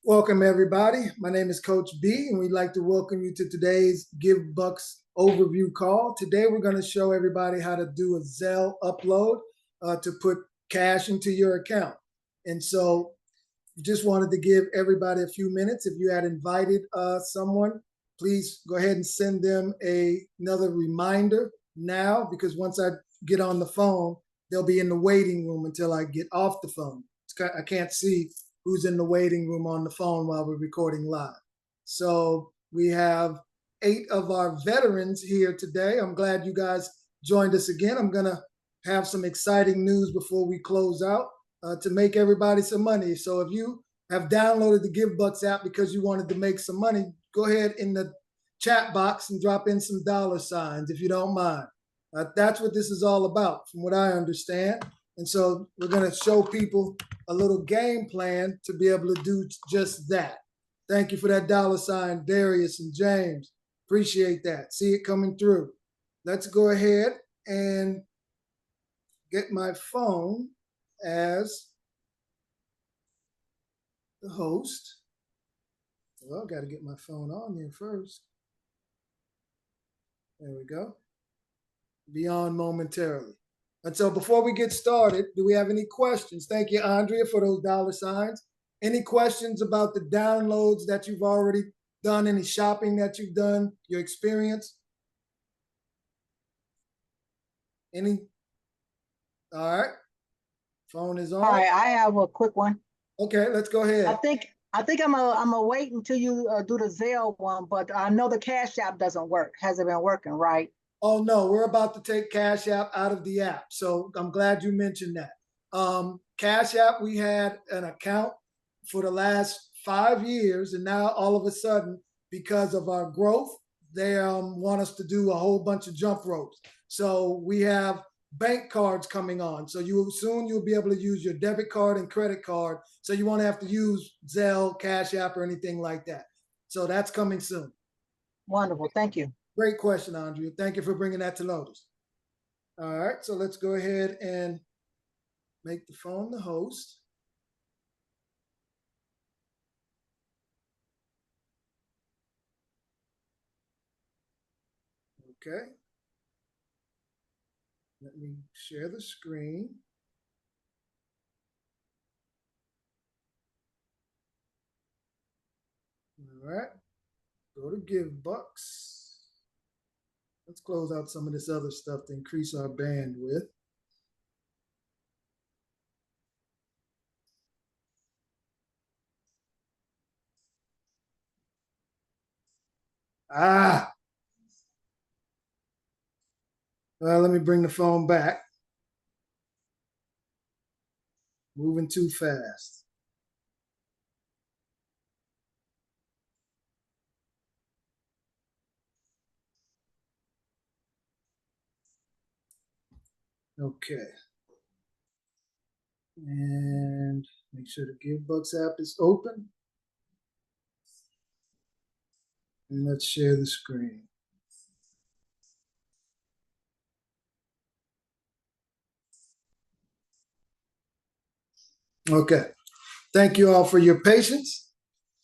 Welcome, everybody. My name is Coach B, and we'd like to welcome you to today's Givbux overview call. Today, we're going to show everybody how to do a Zelle upload to put cash into your account. And so, just wanted to give everybody a few minutes. If you had invited someone, please go ahead and send them another reminder now, because once I get on the phone, they'll be in the waiting room until I get off the phone. I can't see who's in the waiting room on the phone while we're recording live. So we have 8 of our veterans here today. I'm glad you guys joined us again. I'm going to have some exciting news before we close out to make everybody some money. So if you have downloaded the Givbux app because you wanted to make some money, go ahead in the chat box and drop in some $ if you don't mind. That's what this is all about, from what I understand. And so we're going to show people a little game plan to be able to do just that. Thank you for that $, Darius and James. Appreciate that. See it coming through. Let's go ahead and get my phone as the host. Well, I've got to get my phone on here first. There we go. Be on momentarily. And so before we get started, do we have any questions? Thank you, Andrea, for those $. Any questions about the downloads that you've already done, any shopping that you've done, your experience? Any? All right. Phone is on. All right, I have a quick one. Okay, let's go ahead. I think I'm gonna wait until you do the Zelle one, but I know the Cash App doesn't work. Hasn't been working, right? Oh, no, we're about to take Cash App out of the app. So I'm glad you mentioned that. Cash App, we had an account for the last 5 years. And now all of a sudden, because of our growth, they want us to do a whole bunch of jump ropes. So we have bank cards coming on. So you'll be able to use your debit card and credit card. So you won't have to use Zelle, Cash App, or anything like that. So that's coming soon. Wonderful. Thank you. Great question, Andrea. Thank you for bringing that to notice. All right, so let's go ahead and make the phone the host. Okay. Let me share the screen. All right, go to Givbux. Let's close out some of this other stuff to increase our bandwidth. Well, let me bring the phone back. Moving too fast. Okay. And make sure the Givbux app is open. And let's share the screen. Okay. Thank you all for your patience.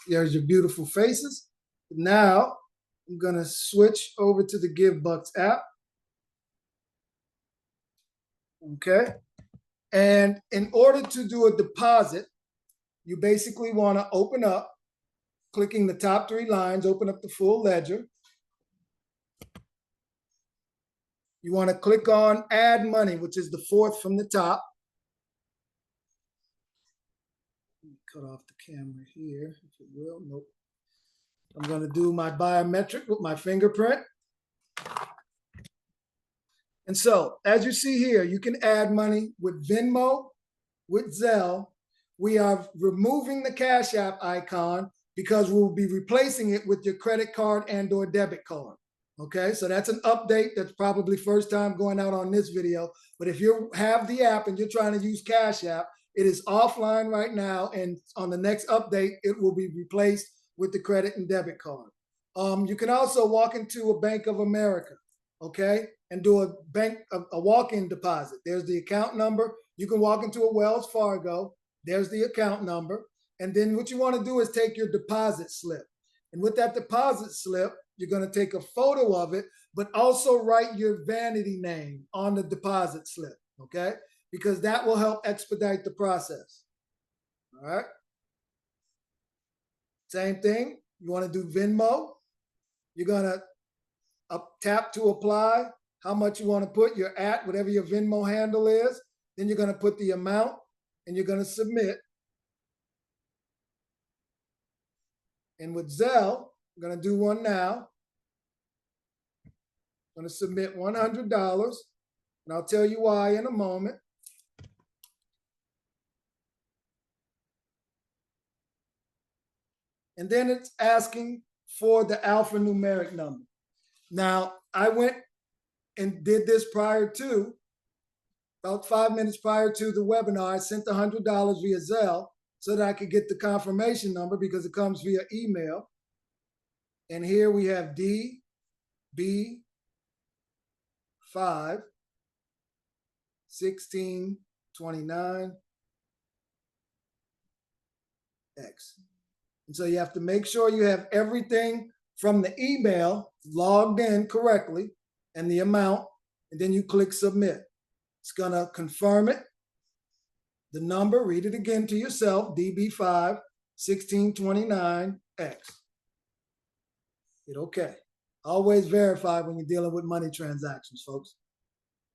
There's your beautiful faces. Now, I'm going to switch over to the Givbux app. Okay. And in order to do a deposit, you basically want to open up, clicking the top 3 lines, open up the full ledger. You want to click on Add Money, which is the 4th from the top. Let me cut off the camera here, if it will. Nope. I'm going to do my biometric with my fingerprint. And so, as you see here, you can add money with Venmo, with Zelle. We are removing the Cash App icon because we'll be replacing it with your credit card and or debit card. Okay, so that's an update. That's probably first time going out on this video. But if you have the app and you're trying to use Cash App, it is offline right now. And on the next update, it will be replaced with the credit and debit card. You can also walk into a Bank of America, okay, and do a walk-in deposit. There's the account number. You can walk into a Wells Fargo. There's the account number. And then what you want to do is take your deposit slip. And with that deposit slip, you're going to take a photo of it, but also write your vanity name on the deposit slip, okay? Because that will help expedite the process. All right. Same thing. You want to do Venmo. You're going to tap to apply how much you want to put. You're at whatever your Venmo handle is. Then you're going to put the amount and you're going to submit. And with Zelle, I'm going to do one now. I'm going to submit $100. And I'll tell you why in a moment. And then it's asking for the alphanumeric number. Now, I went and did this prior to, about 5 minutes prior to the webinar. I sent the $100 via Zelle so that I could get the confirmation number because it comes via email. And here we have DB5 1629X. And so you have to make sure you have everything from the email logged in correctly and the amount, and then you click submit. It's gonna confirm it, the number, read it again to yourself, DB5 1629X. Hit okay. Always verify when you're dealing with money transactions, folks.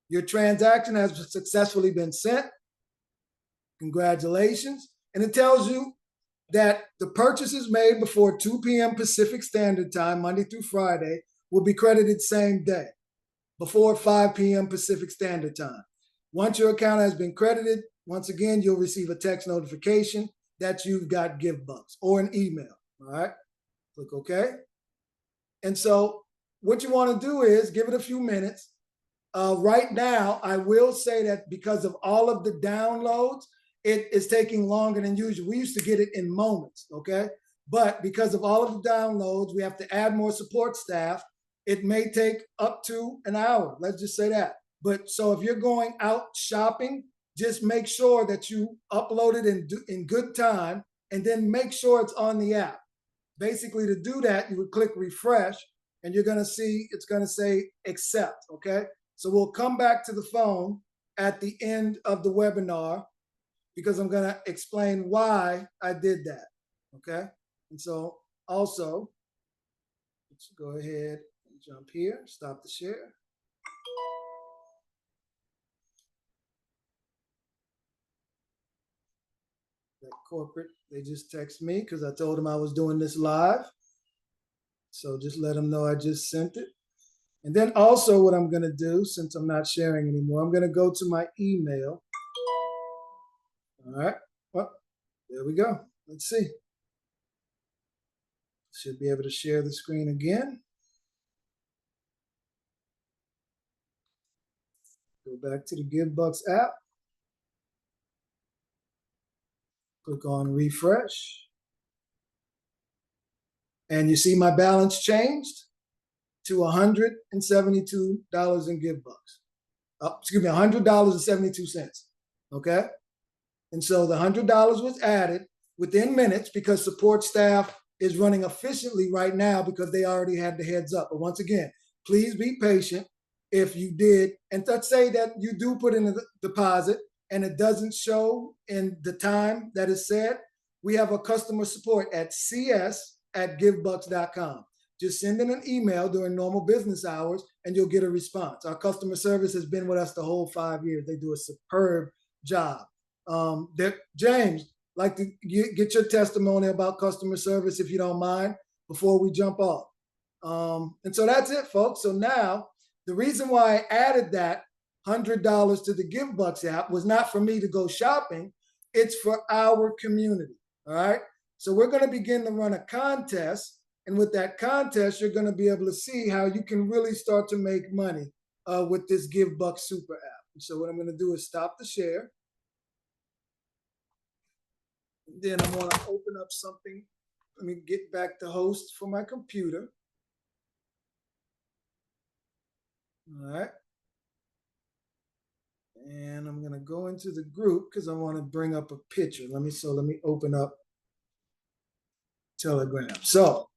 Your transaction has successfully been sent. Congratulations. And it tells you that the purchases made before 2 p.m. Pacific Standard Time, Monday through Friday, will be credited same day, before 5 p.m. Pacific Standard Time. Once your account has been credited, once again, you'll receive a text notification that you've got Givbux or an email, all right? Click OK. And so what you want to do is give it a few minutes. Right now, I will say that because of all of the downloads, it is taking longer than usual. We used to get it in moments, okay? But because of all of the downloads, we have to add more support staff. It may take up to an hour, let's just say that. But so if you're going out shopping, just make sure that you upload it in good time and then make sure it's on the app. Basically, to do that, you would click refresh and you're gonna see, it's gonna say accept, okay? So we'll come back to the phone at the end of the webinar because I'm gonna explain why I did that, okay? And so also, let's go ahead and jump here, stop the share. That corporate, they just text me because I told them I was doing this live. So just let them know I just sent it. And then also what I'm gonna do, since I'm not sharing anymore, I'm gonna go to my email. All right, well, there we go. Let's see. Should be able to share the screen again. Go back to the Givbux app. Click on refresh. And you see my balance changed to $172 in Givbux. Excuse me, $100.72, okay? And so the $100 was added within minutes because support staff is running efficiently right now because they already had the heads up. But once again, please be patient if you did. And let's say that you do put in a deposit and it doesn't show in the time that is said, we have a customer support at cs@givbux.com. Just send in an email during normal business hours and you'll get a response. Our customer service has been with us the whole 5 years. They do a superb job. James, like to get your testimony about customer service if you don't mind before we jump off. And so that's it, folks. So now the reason why I added that $100 to the Givbux app was not for me to go shopping. It's for our community. All right. So we're going to begin to run a contest. And with that contest, you're going to be able to see how you can really start to make money with this Givbux super app. And so what I'm going to do is stop the share. And then I want to open up something. Let me get back to host for my computer. All right. And I'm going to go into the group because I want to bring up a picture. Let me open up Telegram. So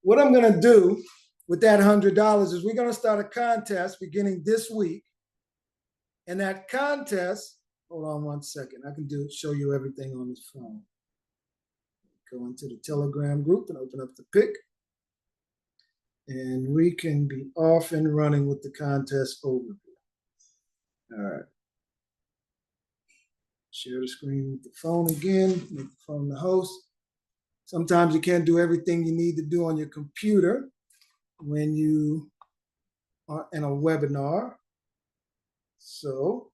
what I'm going to do with that $100 is we're going to start a contest beginning this week. And that contest, hold on one second. I can show you everything on this phone. Go into the Telegram group and open up the pic. And we can be off and running with the contest overview. All right. Share the screen with the phone again. Make the phone the host. Sometimes you can't do everything you need to do on your computer when you are in a webinar. So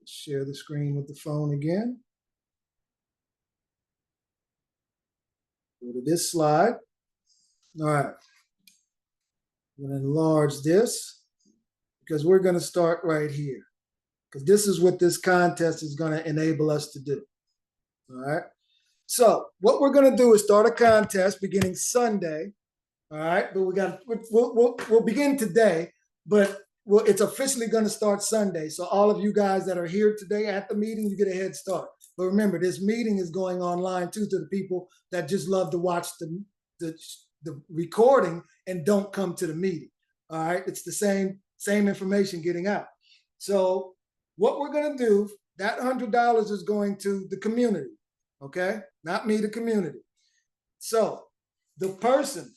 share the screen with the phone again. Go to this slide. All right. I'm going to enlarge this because we're going to start right here, because this is what this contest is going to enable us to do. All right. So what we're going to do is start a contest beginning Sunday. All right. But we'll begin today, but it's officially going to start Sunday. So all of you guys that are here today at the meeting, you get a head start. But remember, this meeting is going online too, to the people that just love to watch the recording and don't come to the meeting. All right. It's the same information getting out. So what we're going to do, that $100 is going to the community. Okay. Not me, the community. So the person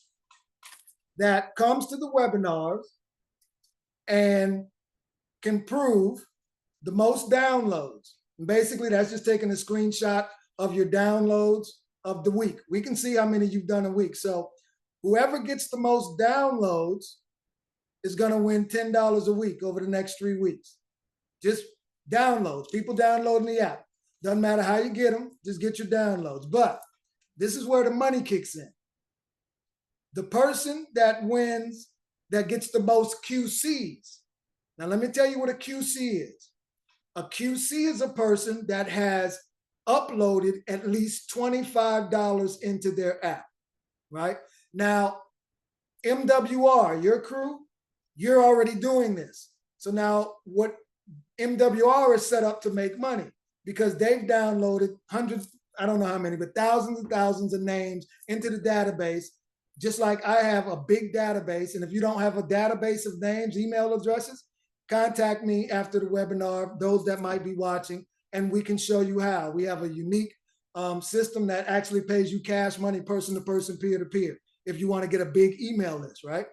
that comes to the webinars and can prove the most downloads. And basically, that's just taking a screenshot of your downloads of the week. We can see how many you've done a week. So whoever gets the most downloads is going to win $10 a week over the next 3 weeks. Just downloads. People downloading the app. Doesn't matter how you get them, just get your downloads. But this is where the money kicks in. The person that wins, that gets the most QCs. Now, let me tell you what a QC is. A QC is a person that has uploaded at least $25 into their app, right? Now, MWR, your crew, you're already doing this. So now what MWR is set up to make money, because they've downloaded hundreds, I don't know how many, but thousands and thousands of names into the database, just like I have a big database. And if you don't have a database of names, email addresses, contact me after the webinar, those that might be watching, and we can show you how. We have a unique system that actually pays you cash money, person to person, peer to peer, if you want to get a big email list, right?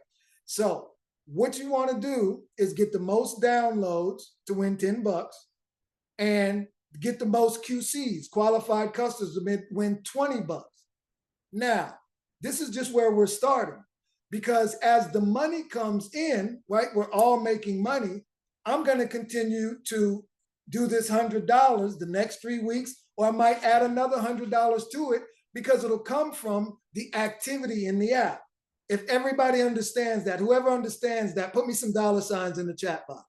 So what you want to do is get the most downloads to win $10 and get the most QCs, qualified customers, to win $20. Now, this is just where we're starting, because as the money comes in, right, we're all making money. I'm going to continue to do this $100 the next 3 weeks, or I might add another $100 to it, because it'll come from the activity in the app. If everybody understands that, whoever understands that, put me some dollar signs in the chat box.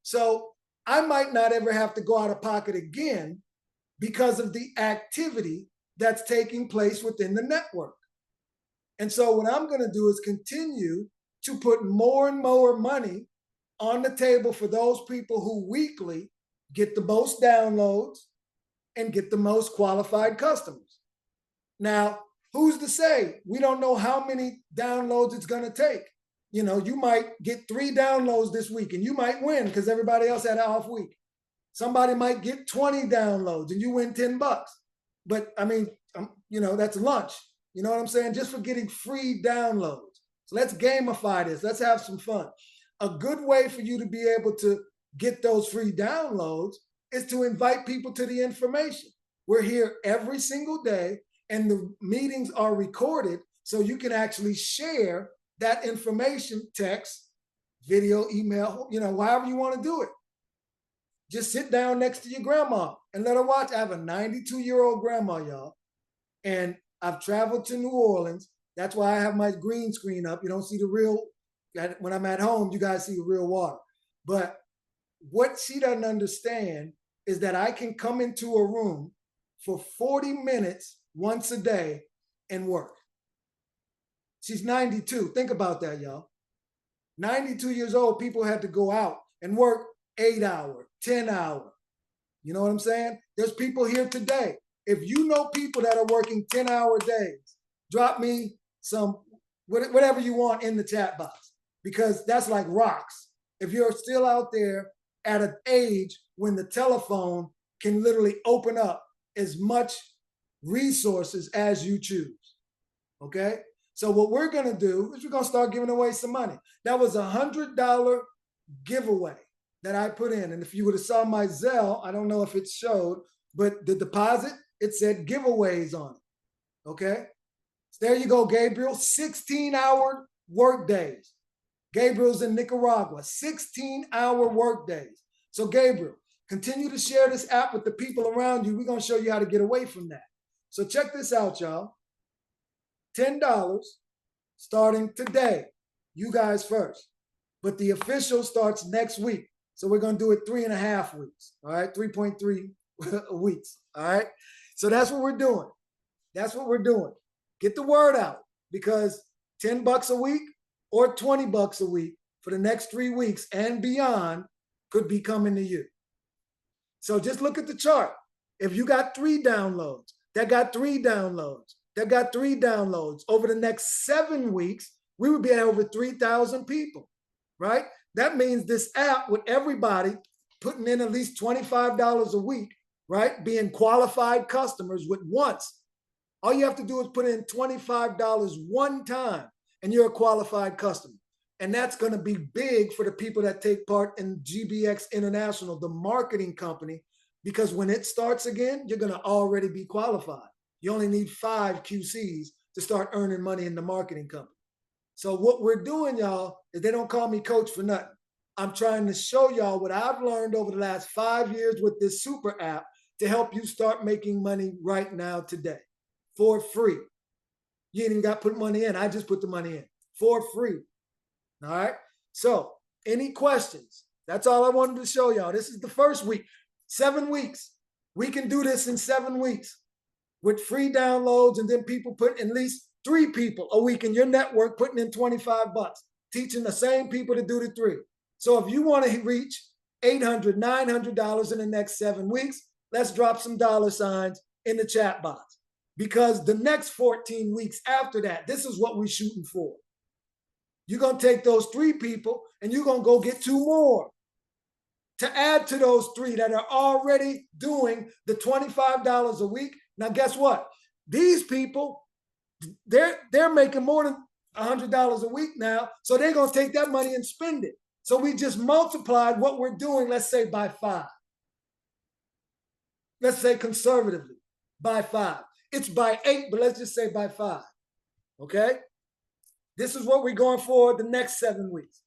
So I might not ever have to go out of pocket again because of the activity that's taking place within the network. And so what I'm going to do is continue to put more and more money on the table for those people who weekly get the most downloads and get the most qualified customers. Now, who's to say? We don't know how many downloads it's going to take. You know, you might get 3 downloads this week and you might win because everybody else had an off week. Somebody might get 20 downloads and you win $10. But I mean, you know, that's lunch. You know what I'm saying? Just for getting free downloads. So let's gamify this. Let's have some fun. A good way for you to be able to get those free downloads is to invite people to the information. We're here every single day, and the meetings are recorded, so you can actually share that information, text, video, email, you know, however you want to do it. Just sit down next to your grandma and let her watch. I have a 92-year-old grandma, y'all, and I've traveled to New Orleans. That's why I have my green screen up. You don't see the real, when I'm at home, you guys see the real water. But what she doesn't understand is that I can come into a room for 40 minutes once a day and work. She's 92. Think about that, y'all. 92 years old, people had to go out and work 8 hours, 10 hours. You know what I'm saying? There's people here today. If you know people that are working 10-hour days, drop me some, whatever you want in the chat box, because that's like rocks. If you're still out there at an age when the telephone can literally open up as much resources as you choose, okay? So what we're gonna do is we're gonna start giving away some money. That was $100 giveaway that I put in. And if you would have saw my Zelle, I don't know if it showed, but the deposit, it said giveaways on it, okay? So there you go, Gabriel, 16-hour work days. Gabriel's in Nicaragua, 16-hour work days. So Gabriel, continue to share this app with the people around you. We're gonna show you how to get away from that. So check this out, y'all. $10 starting today. You guys first. But the official starts next week. So we're going to do it 3.5 weeks. All right. 3.3 weeks. All right. So that's what we're doing. That's what we're doing. Get the word out, because $10 a week or $20 a week for the next 3 weeks and beyond could be coming to you. So just look at the chart. If you got 3 downloads, that got 3 downloads, that got 3 downloads over the next 7 weeks, we would be at over 3,000 people, right? That means this app, with everybody putting in at least $25 a week, right? Being qualified customers with once. All you have to do is put in $25 one time and you're a qualified customer. And that's going to be big for the people that take part in GBUX International, the marketing company, because when it starts again, you're going to already be qualified. You only need 5 QCs to start earning money in the marketing company. So what we're doing, y'all, is they don't call me coach for nothing. I'm trying to show y'all what I've learned over the last 5 years with this super app to help you start making money right now today for free. You ain't even got to put money in. I just put the money in for free. All right. So any questions? That's all I wanted to show y'all. This is the first week, 7 weeks. We can do this in 7 weeks with free downloads, and then people put at least 3 people a week in your network putting in $25, teaching the same people to do the 3. So if you want to reach $800, $900 in the next 7 weeks, let's drop some dollar signs in the chat box, because the next 14 weeks after that, this is what we're shooting for. You're going to take those 3 people and you're going to go get 2 more to add to those 3 that are already doing the $25 a week. Now, guess what? These people, they're making more than $100 a week now. So they're going to take that money and spend it. So we just multiplied what we're doing, let's say by 5. Let's say conservatively by 5. It's by 8, but let's just say by 5. Okay? This is what we're going for the next 7 weeks.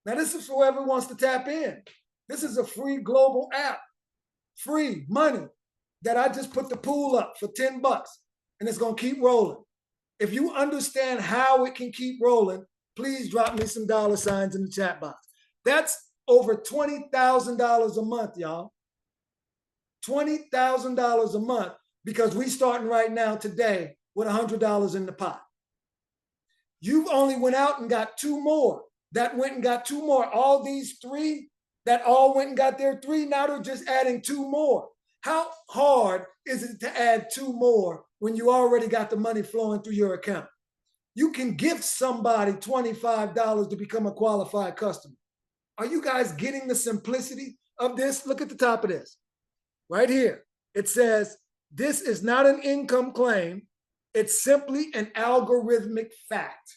Now, this is for whoever wants to tap in. This is a free global app, free money that I just put the pool up for $10, and it's going to keep rolling. If you understand how it can keep rolling, please drop me some dollar signs in the chat box. That's over $20,000 a month, y'all. $20,000 a month, because we starting right now today with $100 in the pot. You've only went out and got 2 more. That went and got 2 more. All these 3 that all went and got their 3, now they're just adding 2 more. How hard is it to add 2 more when you already got the money flowing through your account? You can gift somebody $25 to become a qualified customer. Are you guys getting the simplicity of this? Look at the top of this. Right here. It says, this is not an income claim. It's simply an algorithmic fact.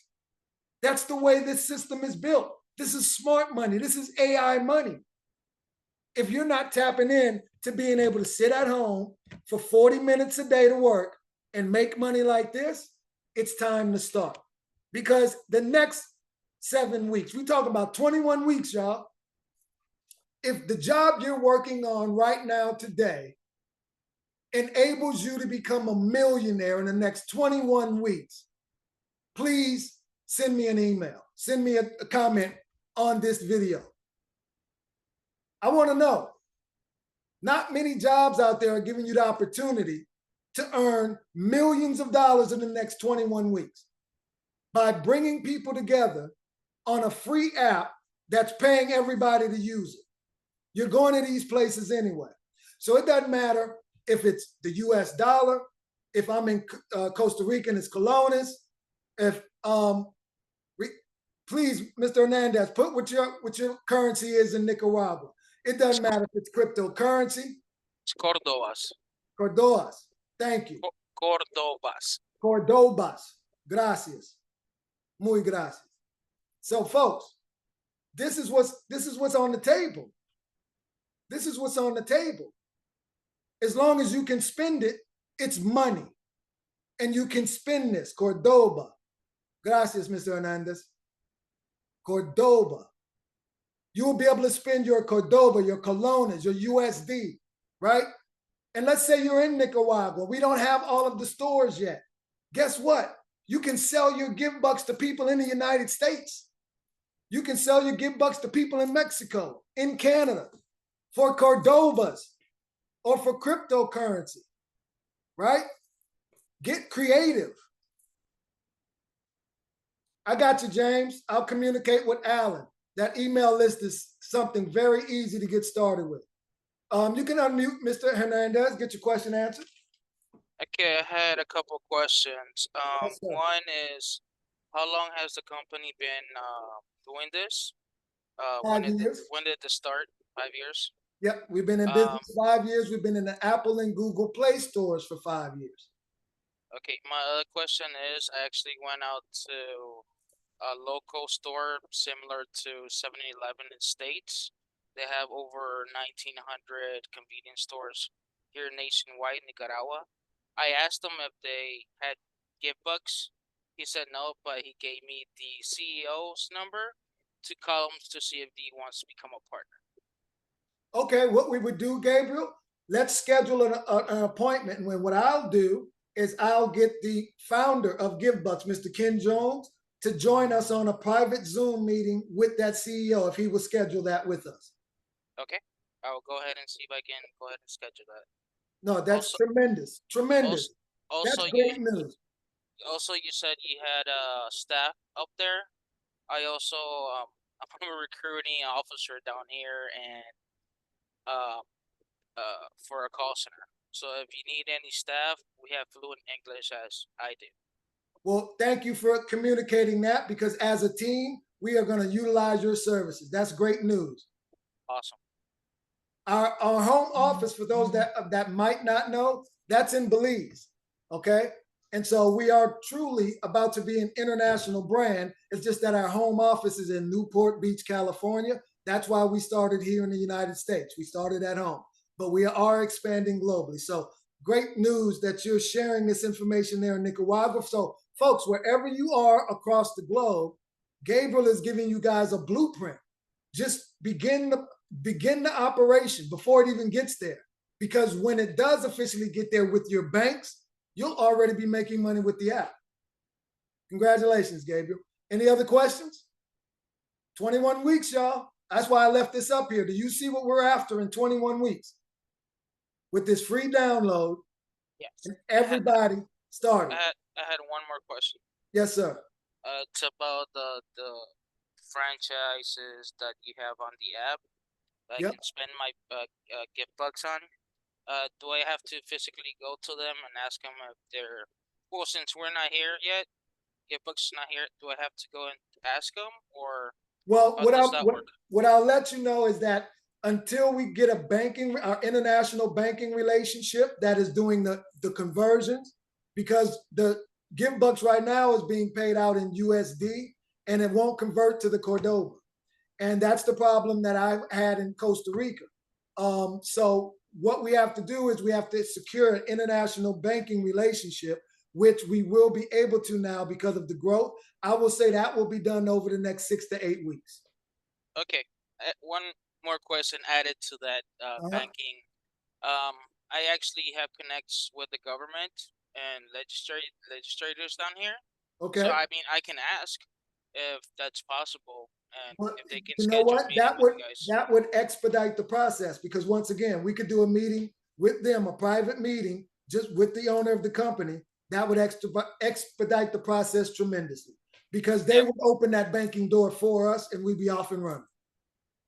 That's the way this system is built. This is smart money. This is AI money. If you're not tapping in to being able to sit at home for 40 minutes a day to work and make money like this, it's time to start. Because the next 7 weeks, we talk about 21 weeks, y'all. If the job you're working on right now today enables you to become a millionaire in the next 21 weeks, please send me an email. Send me a comment on this video. I want to know. Not many jobs out there are giving you the opportunity to earn millions of dollars in the next 21 weeks by bringing people together on a free app that's paying everybody to use it. You're going to these places anyway. So it doesn't matter if it's the US dollar, if I'm in Costa Rica and it's colones, if please, Mr. Hernandez, put what your currency is in Nicaragua. It doesn't matter if it's cryptocurrency. It's Cordobas. Cordobas. Thank you. Cordobas. Cordobas. Gracias. Muy gracias. So, folks, this is what's on the table. This is what's on the table. As long as you can spend it, it's money. And you can spend this. Cordoba. Gracias, Mr. Hernandez. Cordoba. You will be able to spend your Cordoba, your colones, your USD, right? And let's say you're in Nicaragua. We don't have all of the stores yet. Guess what? You can sell your Givbux to people in the United States. You can sell your Givbux to people in Mexico, in Canada, for Cordobas or for cryptocurrency, right? Get creative. I got you, James. I'll communicate with Alan. That email list is something very easy to get started with. You can unmute Mr. Hernandez, get your question answered. Okay, I had a couple questions. Yes, sir. One is, how long has the company been doing this? 5 years. When did this start? 5 years? Yep, we've been in business 5 years. We've been in the Apple and Google Play stores for 5 years. Okay, my other question is, I actually went out to a local store similar to 7-Eleven in States. They have over 1,900 convenience stores here nationwide in Nicaragua. I asked them if they had Givbux. He said no, but he gave me the CEO's number to call him to see if he wants to become a partner. Okay, what we would do, Gabriel, let's schedule an appointment. And what I'll do is I'll get the founder of Givbux, Mr. Ken Jones, to join us on a private Zoom meeting with that CEO if he will schedule that with us. Okay, I'll go ahead and see if I can go ahead and schedule that. No, that's tremendous. Tremendous. Also, that's great news. Also, you said you had staff up there. I also I'm a recruiting officer down here and for a call center. So if you need any staff, we have fluent English as I do. Well, thank you for communicating that, because as a team, we are going to utilize your services. That's great news. Awesome. Our home office, for those that might not know, that's in Belize, okay? And so we are truly about to be an international brand. It's just that our home office is in Newport Beach, California. That's why we started here in the United States. We started at home, but we are expanding globally. So great news that you're sharing this information there in Nicaragua. So folks, wherever you are across the globe, Gabriel is giving you guys a blueprint. Just begin the operation before it even gets there. Because when it does officially get there with your banks, you'll already be making money with the app. Congratulations, Gabriel. Any other questions? 21 weeks, y'all. That's why I left this up here. Do you see what we're after in 21 weeks? With this free download, yes. And everybody started. I had one more question. Yes, sir. It's about the franchises that you have on the app. I can spend my Givbux on. Do I have to physically go to them and ask them if they're, well, since we're not here yet, Givbux is not here, do I have to go and ask them, or well, what I'll let you know is that until we get our international banking relationship that is doing the conversions, because the Givbux right now is being paid out in USD and it won't convert to the Cordoba. And that's the problem that I've had in Costa Rica. So what we have to do is we have to secure an international banking relationship, which we will be able to now because of the growth. I will say that will be done over the next 6 to 8 weeks. Okay. One more question added to that banking. I actually have connects with the government and legislators down here. Okay. So I mean, I can ask if that's possible, and if they can schedule what? That would expedite the process, because once again, we could do a meeting with them, a private meeting, just with the owner of the company. That would expedite the process tremendously, because they would open that banking door for us and we'd be off and running.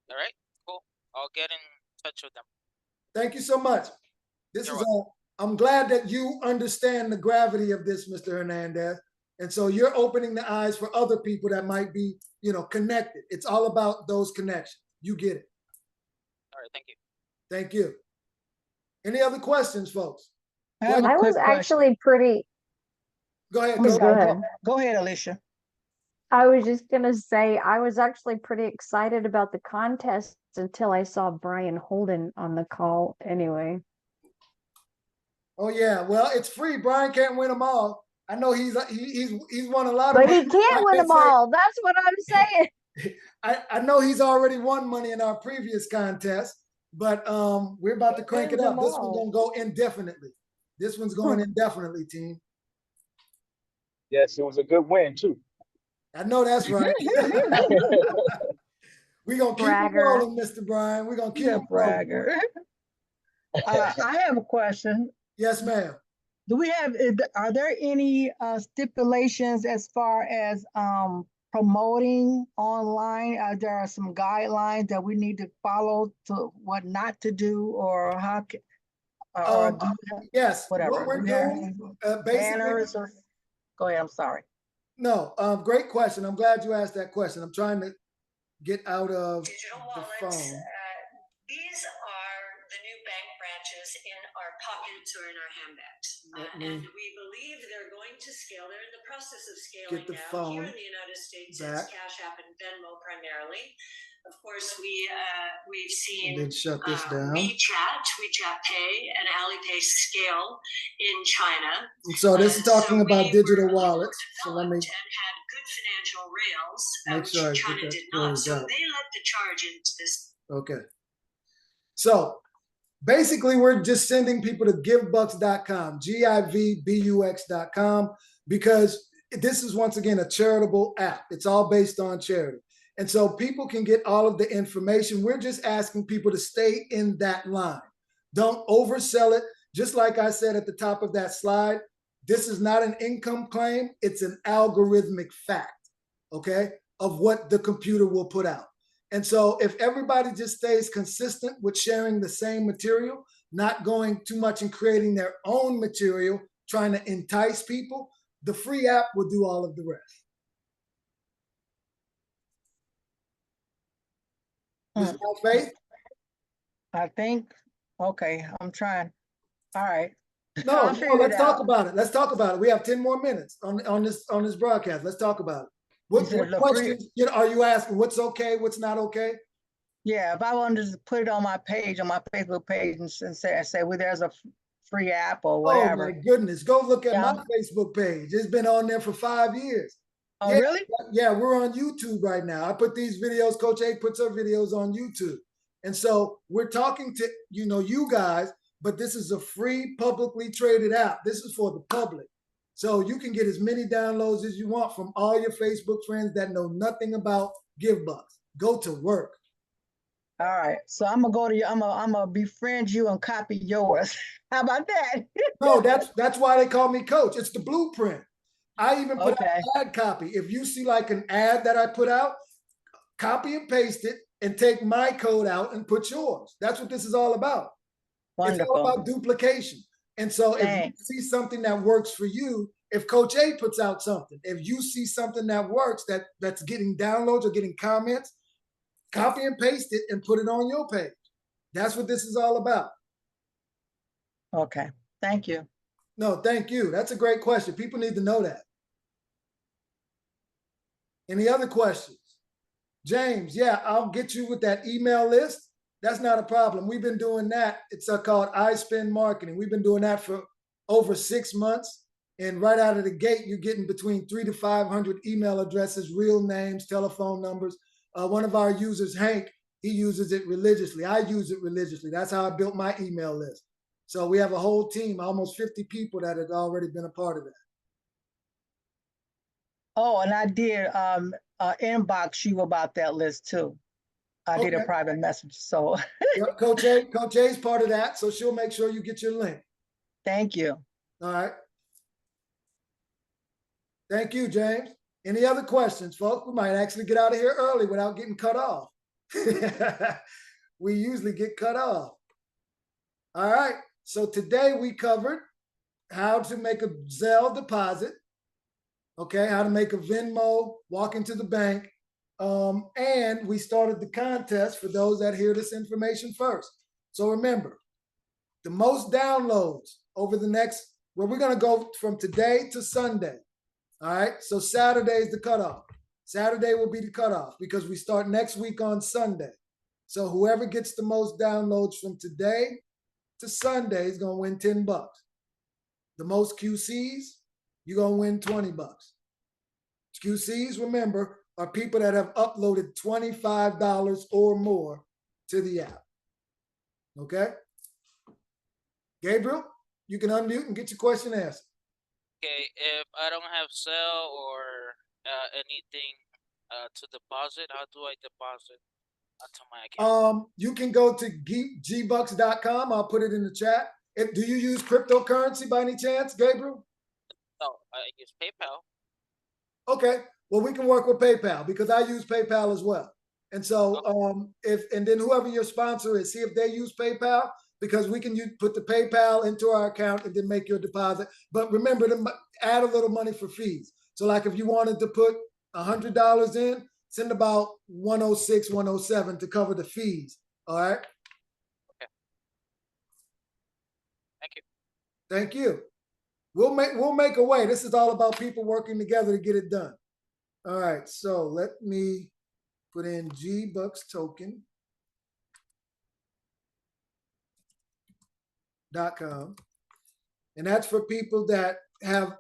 All right, cool. I'll get in touch with them. Thank you so much. This You're is I'm glad that you understand the gravity of this, Mr. Hernandez. And so you're opening the eyes for other people that might be, you know, connected. It's all about those connections. You get it. All right, thank you. Thank you. Any other questions, folks? I was actually pretty. Go ahead. I'm sorry. ahead. Go ahead, Alicia. I was just gonna say I was actually pretty excited about the contest until I saw Brian Holden on the call. Anyway. Oh yeah, well, it's free. Brian can't win them all. I know he's won a lot of But money. he can't win them all. That's what I'm saying. I know he's already won money in our previous contest, but we're about to crank it up. This one's gonna go indefinitely. This one's going indefinitely, team. Yes, it was a good win too. I know that's right. We're gonna keep it rolling, Mr. Brian. We're gonna keep it bragger. I have a question. Yes, ma'am. Do we have, are there any stipulations as far as promoting online? There are some guidelines that we need to follow to what not to do, or how or yes, whatever. what we're doing, basically. Go ahead, I'm sorry. No, great question. I'm glad you asked that question. I'm trying to get out of digital the wallets. phone. These are the new bank branches in our pockets or in our handbags. And we believe they're going to scale. They're in the process of scaling now. Here in the United States, it's Cash App and Venmo primarily. Of course, we've seen WeChat Pay, and Alipay scale in China. So this is talking about digital wallets. So let me and had good financial rails, make sure which China did not. So they led the charge into this. Okay. So basically, we're just sending people to Givbux.com, GIVBUX.com, because this is, once again, a charitable app. It's all based on charity. And so people can get all of the information. We're just asking people to stay in that line. Don't oversell it. Just like I said at the top of that slide, this is not an income claim. It's an algorithmic fact, okay, of what the computer will put out. And so if everybody just stays consistent with sharing the same material, not going too much and creating their own material, trying to entice people, the free app will do all of the rest. Is that faith? I think, okay, I'm trying. All right. No, let's talk about it. Let's talk about it. We have 10 more minutes on this broadcast. Let's talk about it. What questions are you asking? What's okay? What's not okay? Yeah, if I wanted to put it on my page, on my Facebook page, and say, well, there's a free app or whatever. Oh my goodness, go look at my Facebook page. It's been on there for 5 years. Oh, really? Yeah, we're on YouTube right now. I put these videos, Coach A puts her videos on YouTube. And so we're talking to, you guys, but this is a free publicly traded app. This is for the public. So you can get as many downloads as you want from all your Facebook friends that know nothing about Givbux. Go to work. All right. So I'm gonna go to you. I'm gonna befriend you and copy yours. How about that? No, that's why they call me Coach. It's the blueprint. I even put out ad copy. If you see like an ad that I put out, copy and paste it and take my code out and put yours. That's what this is all about. Wonderful. It's all about duplication. And so if you see something that works for you, if Coach A puts out something, if you see something that works, that's getting downloads or getting comments, copy and paste it and put it on your page. That's what this is all about. Okay. Thank you. No, thank you. That's a great question. People need to know that. Any other questions? James, yeah, I'll get you with that email list. That's not a problem. We've been doing that. It's called iSpend Marketing. We've been doing that for over 6 months. And right out of the gate, you're getting between 300 to 500 email addresses, real names, telephone numbers. One of our users, Hank, he uses it religiously. I use it religiously. That's how I built my email list. So we have a whole team, almost 50 people that have already been a part of that. Oh, and I did inbox you about that list too. I did a private message. So yep, Coach A's part of that. So she'll make sure you get your link. Thank you. All right. Thank you, James. Any other questions, folks? We might actually get out of here early without getting cut off. We usually get cut off. All right. So today we covered how to make a Zelle deposit, okay, how to make a Venmo, walk into the bank, and we started the contest for those that hear this information first. So remember, the most downloads over the next, well, we're gonna go from today to Sunday, all right? So Saturday is the cutoff. Saturday will be the cutoff because we start next week on Sunday. So whoever gets the most downloads from today to Sunday is gonna win $10. The most QCs, you're gonna win $20. QCs, remember, are people that have uploaded $25 or more to the app. Okay? Gabriel, you can unmute and get your question answered. Okay, if I don't have Zelle or anything to deposit, how do I deposit to my account? You can go to GBUX.com. I'll put it in the chat. Do you use cryptocurrency by any chance, Gabriel? No, I use PayPal. Okay, well, we can work with PayPal because I use PayPal as well. And so and then whoever your sponsor is, see if they use PayPal, because we can put the PayPal into our account and then make your deposit. But remember to add a little money for fees. So like if you wanted to put $100 in, send about 106, 107 to cover the fees. All right. Okay. Thank you. Thank you. We'll make a way. This is all about people working together to get it done. All right, so let me put in GBUX token.com. And that's for people that have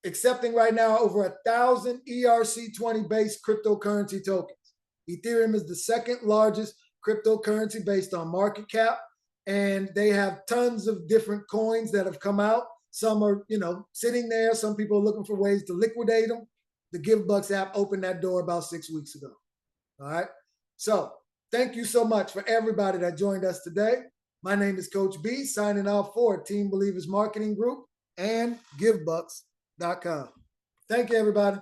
accepting right now over 1,000 ERC20 based cryptocurrency tokens. Ethereum is the second largest cryptocurrency based on market cap, and they have tons of different coins that have come out. Some are, sitting there. Some people are looking for ways to liquidate them. The Givbux app opened that door about 6 weeks ago. All right. So thank you so much for everybody that joined us today. My name is Coach B, signing off for Team Believers Marketing Group and Givbux.com. Thank you, everybody.